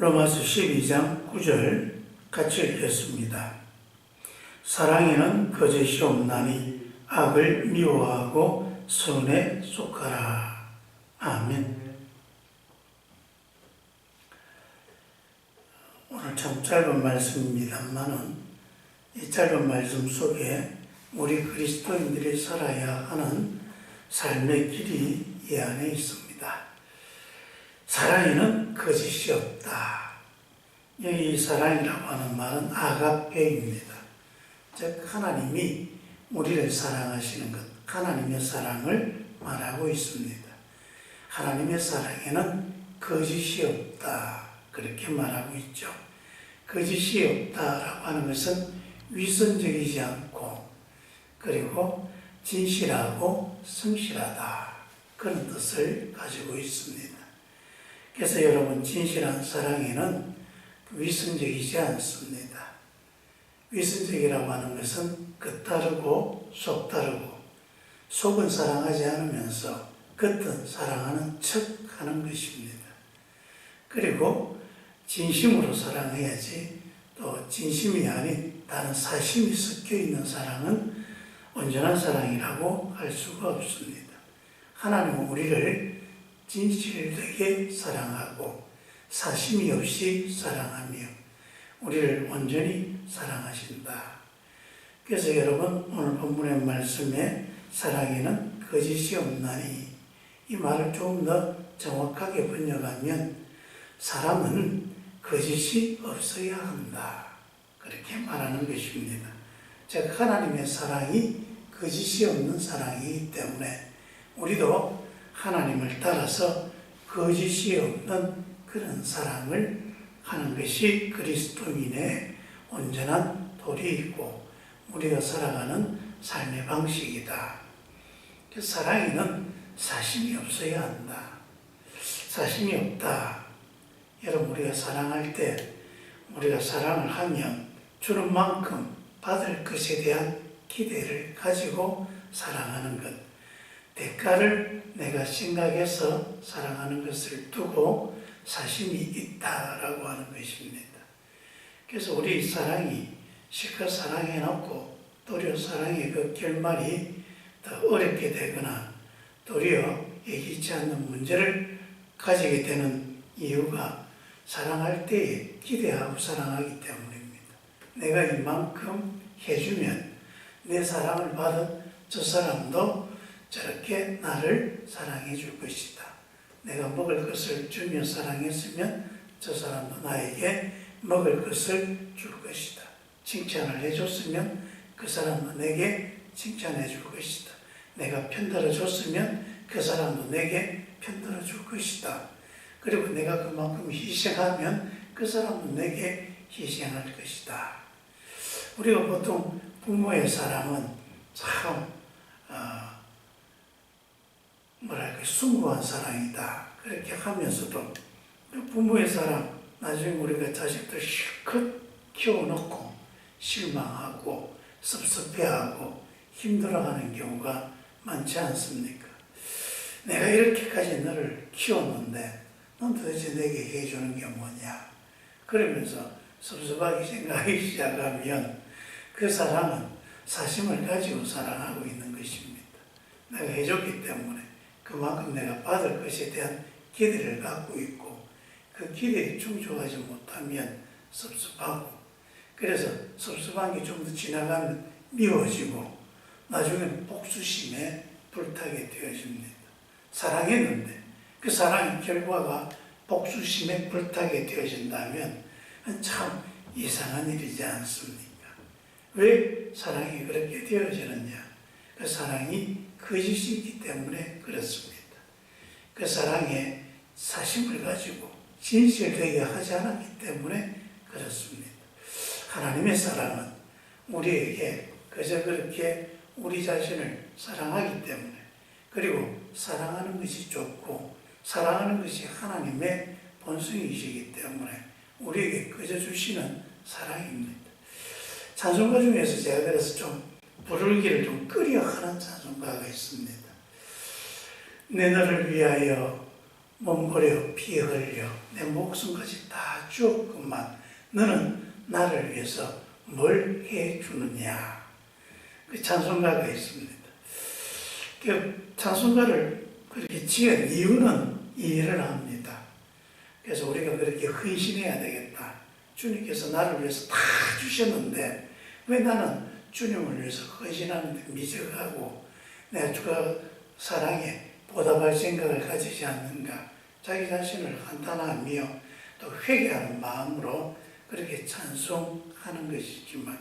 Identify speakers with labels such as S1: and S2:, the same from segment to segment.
S1: 로마서 12장 9절 같이 읽겠습니다. 사랑에는 거짓이 없나니 악을 미워하고 선에 속하라. 아멘. 오늘 참 짧은 말씀입니다만은 이 짧은 말씀 속에 우리 그리스도인들이 살아야 하는 삶의 길이 이 안에 있습니다. 사랑에는 거짓이 없다. 여기 사랑이라고 하는 말은 아가페입니다. 즉 하나님이 우리를 사랑하시는 것, 하나님의 사랑을 말하고 있습니다. 하나님의 사랑에는 거짓이 없다. 그렇게 말하고 있죠. 거짓이 없다라고 하는 것은 위선적이지 않고 그리고 진실하고 성실하다. 그런 뜻을 가지고 있습니다. 그래서 여러분, 진실한 사랑에는 위선적이지 않습니다. 위선적이라고 하는 것은 겉다르고 속다르고, 속은 사랑하지 않으면서 겉은 사랑하는 척 하는 것입니다. 그리고 진심으로 사랑해야지, 또 진심이 아닌 다른 사심이 섞여 있는 사랑은 온전한 사랑이라고 할 수가 없습니다. 하나님은 우리를 진실되게 사랑하고 사심이 없이 사랑하며 우리를 온전히 사랑하신다. 그래서 여러분, 오늘 본문의 말씀에 사랑에는 거짓이 없나니, 이 말을 조금 더 정확하게 번역하면 사람은 거짓이 없어야 한다. 그렇게 말하는 것입니다. 즉 하나님의 사랑이 거짓이 없는 사랑이기 때문에 우리도 하나님을 따라서 거짓이 없는 그런 사랑을 하는 것이 그리스도인의 온전한 도리이고 우리가 살아가는 삶의 방식이다. 사랑에는 사심이 없어야 한다. 사심이 없다. 여러분, 우리가 사랑할 때 우리가 사랑을 하면 주는 만큼 받을 것에 대한 기대를 가지고 사랑하는 것, 대가를 내가 생각해서 사랑하는 것을 두고 사심이 있다라고 하는 것입니다. 그래서 우리 사랑이 실컷 사랑해놓고 도리어 사랑의 그 결말이 더 어렵게 되거나 도리어 예기치 않는 문제를 가지게 되는 이유가 사랑할 때에 기대하고 사랑하기 때문입니다. 내가 이만큼 해주면 내 사랑을 받은 저 사람도 저렇게 나를 사랑해 줄 것이다. 내가 먹을 것을 주며 사랑했으면 저 사람도 나에게 먹을 것을 줄 것이다. 칭찬을 해줬으면 그 사람도 내게 칭찬해 줄 것이다. 내가 편들어 줬으면 그 사람도 내게 편들어 줄 것이다. 그리고 내가 그만큼 희생하면 그 사람도 내게 희생할 것이다. 우리가 보통 부모의 사랑은 참 숭고한 사랑이다. 그렇게 하면서도 부모의 사랑, 나중에 우리가 자식들 실컷 키워놓고 실망하고 섭섭해하고 힘들어하는 경우가 많지 않습니까? 내가 이렇게까지 너를 키웠는데 넌 도대체 내게 해주는 게 뭐냐? 그러면서 섭섭하게 생각하기 시작하면 그 사랑은 사심을 가지고 사랑하고 있는 것입니다. 내가 해줬기 때문에 그만큼 내가 받을 것에 대한 기대를 갖고 있고 그 기대에 충족하지 못하면 섭섭하고, 그래서 섭섭한 게 좀 더 지나가면 미워지고 나중에는 복수심에 불타게 되어집니다. 사랑했는데 그 사랑의 결과가 복수심에 불타게 되어진다면 참 이상한 일이지 않습니까? 왜 사랑이 그렇게 되어지느냐? 그 사랑이 거짓이 있기 때문에 그렇습니다. 그 사랑에 사심을 가지고 진실되게 하지 않았기 때문에 그렇습니다. 하나님의 사랑은 우리에게 그저 그렇게 우리 자신을 사랑하기 때문에, 그리고 사랑하는 것이 좋고 사랑하는 것이 하나님의 본성이시기 때문에 우리에게 그저 주시는 사랑입니다. 찬송가 중에서 제가 그래서 좀 부르기를 좀 끄려 하는 찬송가가 있습니다. 내 너를 위하여 몸부려 피 흘려 내 목숨까지 다 주었구만. 너는 나를 위해서 뭘 해주느냐. 그 찬송가가 있습니다. 그 찬송가를 그렇게 지은 이유는 이해를 합니다. 그래서 우리가 그렇게 헌신해야 되겠다. 주님께서 나를 위해서 다 주셨는데 왜 나는 주님을 위해서 헌신하는데 미적하고 내가 주가 사랑에 보답할 생각을 가지지 않는가. 자기 자신을 한탄하며 또 회개하는 마음으로 그렇게 찬송하는 것이지만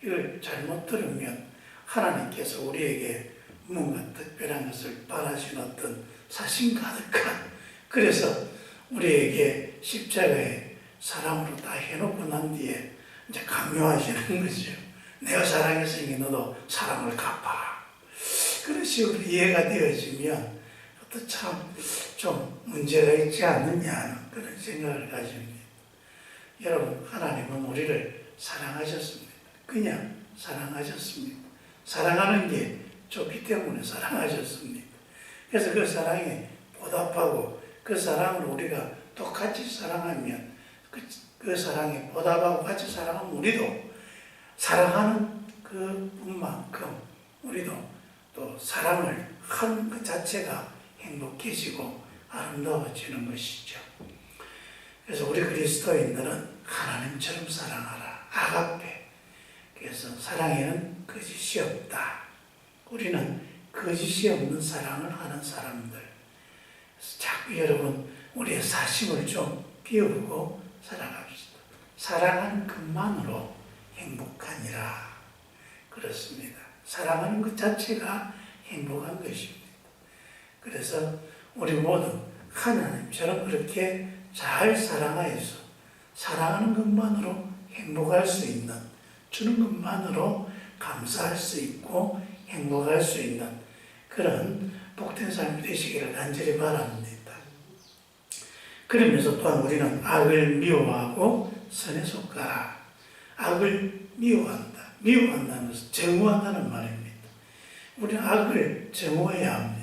S1: 이걸 잘못 들으면 하나님께서 우리에게 뭔가 특별한 것을 바라신 어떤 사심 가득한, 그래서 우리에게 십자가에 사랑으로 다 해놓고 난 뒤에 이제 강요하시는 거죠. 내가 사랑했으니 너도 사랑을 갚아라. 그런 식으로 이해가 되어지면 또 참 좀 문제가 있지 않느냐 그런 생각을 가집니다. 여러분, 하나님은 우리를 사랑하셨습니다. 그냥 사랑하셨습니다. 사랑하는 게 좋기 때문에 사랑하셨습니다. 그래서 그 사랑에 보답하고 그 사랑을 우리가 똑같이 사랑하면 그 사랑에 보답하고 같이 사랑하면 우리도 사랑하는 그 분만큼 우리도 또 사랑을 하는 것 자체가 행복해지고 아름다워지는 것이죠. 그래서 우리 그리스도인들은 하나님처럼 사랑하라. 아가페. 그래서 사랑에는 거짓이 없다. 우리는 거짓이 없는 사랑을 하는 사람들. 그래서 자꾸 여러분 우리의 사심을 좀 비우고 살아갑시다. 사랑하는 것만으로 행복하니라. 그렇습니다. 사랑하는 것 자체가 행복한 것입니다. 그래서 우리 모두 하나님처럼 그렇게 잘 사랑하여서 사랑하는 것만으로 행복할 수 있는, 주는 것만으로 감사할 수 있고 행복할 수 있는 그런 복된 삶이 되시기를 간절히 바랍니다. 그러면서 또한 우리는 악을 미워하고 선에 속하라. 악을 미워한다. 미워한다는 것은 정오한다는 말입니다. 우리는 악을 정오해야 합니다.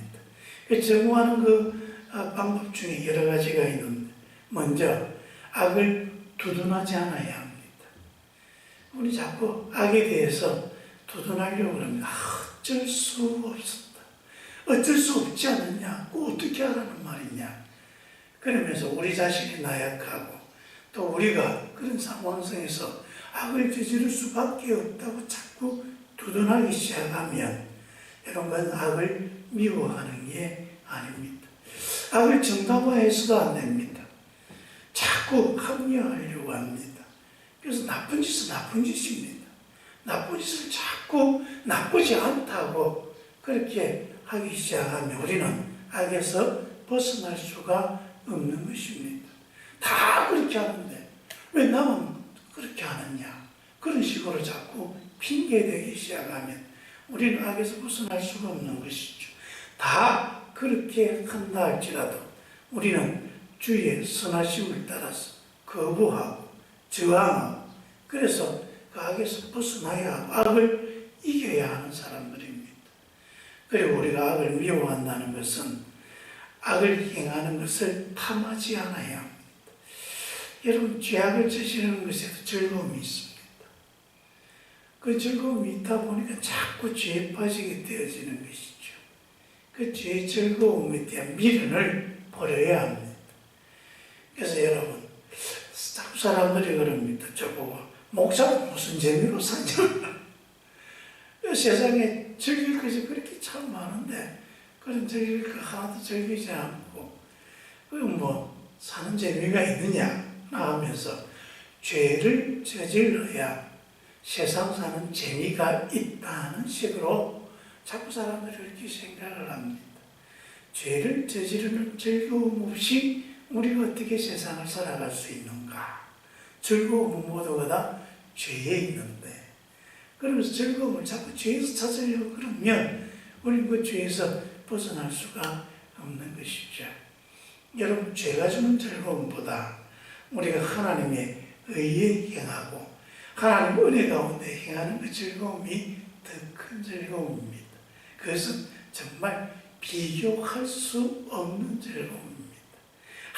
S1: 정오하는 그 방법 중에 여러 가지가 있는데, 먼저 악을 두둔하지 않아야 합니다. 우리 자꾸 악에 대해서 두둔하려고 그럽니다. 어쩔 수 없었다. 어쩔 수 없지 않느냐. 어떻게 하라는 말이냐. 그러면서 우리 자신이 나약하고 또 우리가 그런 상황 속에서 악을 저지를 수밖에 없다고 자꾸 두둔하기 시작하면 이런 건 악을 미워하는 게 아닙니다. 악을 정당화해서도 안 됩니다. 자꾸 합리화하려고 합니다. 그래서 나쁜 짓은 나쁜 짓입니다. 나쁜 짓을 자꾸 나쁘지 않다고 그렇게 하기 시작하면 우리는 악에서 벗어날 수가 없는 것입니다. 다 그렇게 하는데 왜 나만 그렇게 하느냐. 그런 식으로 자꾸 핑계대기 시작하면 우리는 악에서 벗어날 수가 없는 것이죠. 다 그렇게 한다 할지라도 우리는 주의 선하심을 따라서 거부하고 저항하고 그래서 그 악에서 벗어나야 하고 악을 이겨야 하는 사람들입니다. 그리고 우리가 악을 미워한다는 것은 악을 행하는 것을 탐하지 않아야 합니다. 여러분, 죄악을 저지르는 것에도 즐거움이 있습니다. 그 즐거움이 있다 보니까 자꾸 죄에 빠지게 되어지는 것이죠. 그 죄의 즐거움에 대한 미련을 버려야 합니다. 그래서 여러분, 자꾸 사람들이 그럽니다. 저보고 목사는 무슨 재미로 사냐. 세상에 즐길 것이 그렇게 참 많은데 그런 즐길 거 하나도 즐기지 않고 그럼 뭐 사는 재미가 있느냐 하면서 죄를 저질러야 세상 사는 재미가 있다는 식으로 자꾸 사람들이 그렇게 생각을 합니다. 죄를 저지르는 즐거움 없이 우리가 어떻게 세상을 살아갈 수 있는가? 즐거움은 모두가 다 죄에 있는데 그러면서 즐거움을 자꾸 죄에서 찾으려고 그러면 우리는 그 죄에서 벗어날 수가 없는 것이죠. 여러분, 죄가 주는 즐거움보다 우리가 하나님의 의에 행하고 하나님 은혜 가운데 행하는 그 즐거움이 더 큰 즐거움입니다. 그것은 정말 비교할 수 없는 즐거움입니다.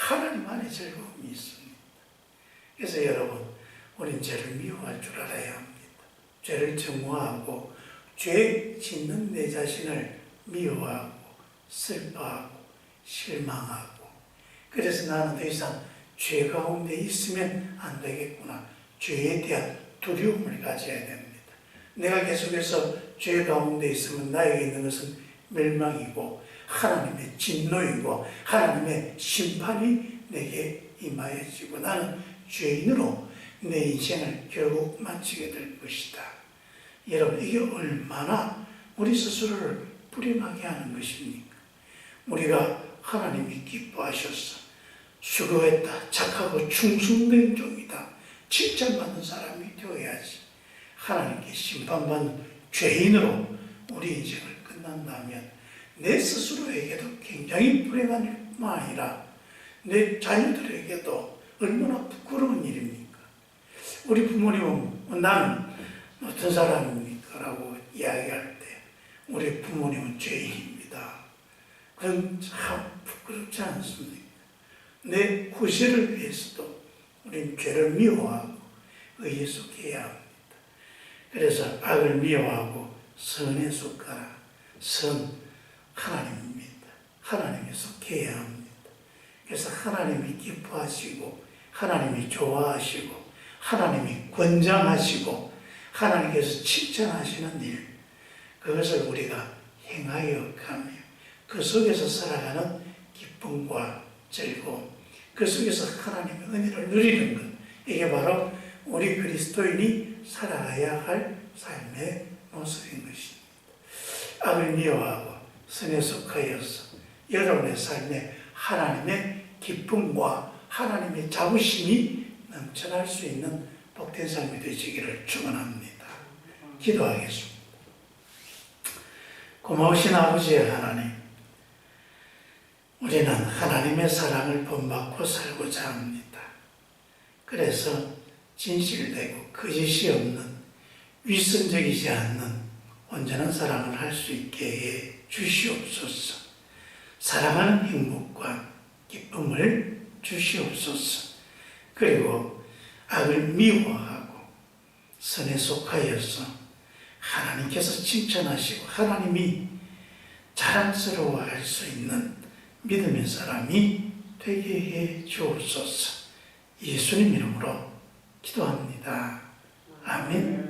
S1: 하나님 안에 즐거움이 있습니다. 그래서 여러분, 우린 죄를 미워할 줄 알아야 합니다. 죄를 증오하고 죄 짓는 내 자신을 미워하고 슬퍼하고 실망하고, 그래서 나는 더 이상 죄 가운데 있으면 안 되겠구나, 죄에 대한 두려움을 가져야 됩니다. 내가 계속해서 죄 가운데 있으면 나에게 있는 것은 멸망이고 하나님의 진노이고 하나님의 심판이 내게 임하여지고 나는 죄인으로 내 인생을 결국 마치게 될 것이다. 여러분, 이게 얼마나 우리 스스로를 불행하게 하는 것입니까? 우리가 하나님이 기뻐하셔서 수고했다, 착하고 충성된 종이다, 칭찬받는 사람이 되어야지, 하나님께 심판받는 죄인으로 우리 인생을 끝난다면 내 스스로에게도 굉장히 불행한 뿐만 아니라 내 자녀들에게도 얼마나 부끄러운 일입니까? 우리 부모님은 나는 어떤 사람입니까? 라고 이야기할 때 우리 부모님은 죄인입니다. 그건 참 부끄럽지 않습니까? 내 후세를 위해서도 우리는 죄를 미워하고 의에 속해야 합니다. 그래서 악을 미워하고 선에 속하라. 선, 하나님입니다. 하나님에 속해야 합니다. 그래서 하나님이 기뻐하시고 하나님이 좋아하시고 하나님이 권장하시고 하나님께서 칭찬하시는 일, 그것을 우리가 행하여 가며 그 속에서 살아가는 기쁨과 즐거움, 그 속에서 하나님의 은혜를 누리는 것, 이게 바로 우리 그리스도인이 살아가야 할 삶의 모습인 것입니다. 악을 미워하고 선에 속하여서 여러분의 삶에 하나님의 기쁨과 하나님의 자부심이 넘쳐날 수 있는 복된 삶이 되시기를 축원합니다. 기도하겠습니다. 고마우신 아버지 하나님, 우리는 하나님의 사랑을 본받고 살고자 합니다. 그래서 진실되고 거짓이 없는, 위선적이지 않는 온전한 사랑을 할 수 있게 해 주시옵소서. 사랑하는 행복과 기쁨을 주시옵소서. 그리고 악을 미워하고 선에 속하여서 하나님께서 칭찬하시고 하나님이 자랑스러워할 수 있는 믿음의 사람이 되게 해 주옵소서. 예수님 이름으로 기도합니다. 아멘.